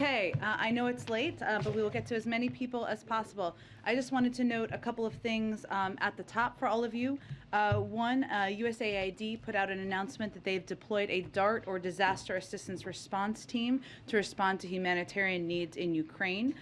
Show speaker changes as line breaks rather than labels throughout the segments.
Okay, I know it's late, but we will get to as many people as possible. I just wanted to note a couple of things at the top for all of you. One, USAID put out an announcement that they've deployed a DART, or Disaster Assistance Response Team, to respond to humanitarian needs in Ukraine.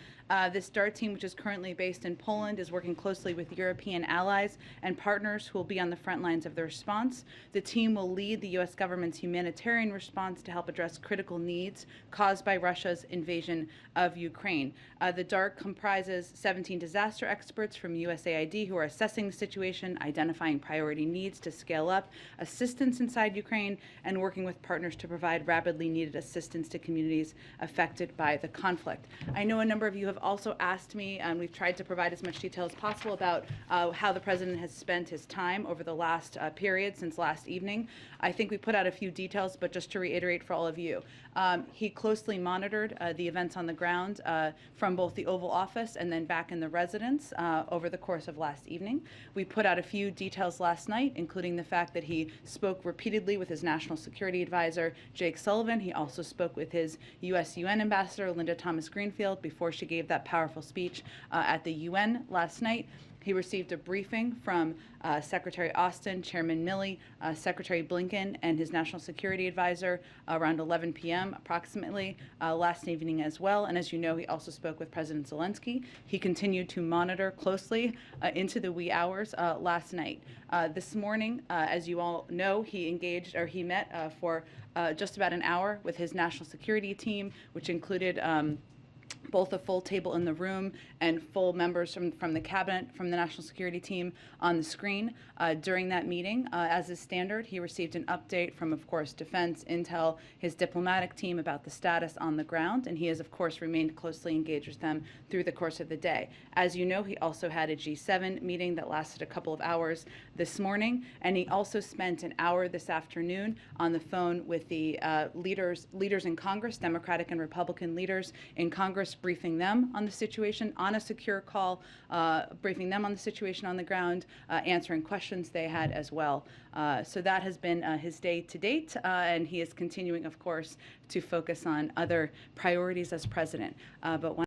This DART team, which is currently based in Poland, is working closely with European allies and partners who will be on the front lines of the response. The team will lead the U.S. government's humanitarian response to help address critical needs caused by Russia's invasion of Ukraine. The DART comprises 17 disaster experts from USAID who are assessing the situation, identifying priority needs to scale up assistance inside Ukraine, and working with partners to provide rapidly needed assistance to communities affected by the conflict. I know a number of you have also asked me, and we've tried to provide as much detail as possible about how the president has spent his time over the last period since last evening. I think we put out a few details, but just to reiterate for all of you, he closely monitored the events on the ground from both the Oval Office and then back in the residence over the course of last evening. We put out a few details last night, including the fact that he spoke repeatedly with his national security advisor, Jake Sullivan. He also spoke with his U.S. UN ambassador, Linda Thomas-Greenfield, before she gave that powerful speech at the UN last night. He received a briefing from Secretary Austin, Chairman Milley, Secretary Blinken, and his national security advisor around 11 p.m. approximately last evening as well. And as you know, he also spoke with President Zelensky. He continued to monitor closely into the wee hours last night. This morning, as you all know, he met for just about an hour with his national security team, which included both a full table in the room and full members from the cabinet, from the national security team on the screen. During that meeting, as is standard, he received an update from, of course, Defense, Intel, his diplomatic team about the status on the ground, and he has, of course, remained closely engaged with them through the course of the day. As you know, he also had a G7 meeting that lasted a couple of hours this morning, and he also spent an hour this afternoon on the phone with the leaders in Congress, Democratic and Republican leaders in Congress, briefing them on the situation on a secure call, briefing them on the situation on the ground, answering questions they had as well. So that has been his day to date, and he is continuing, of course, to focus on other priorities as president. But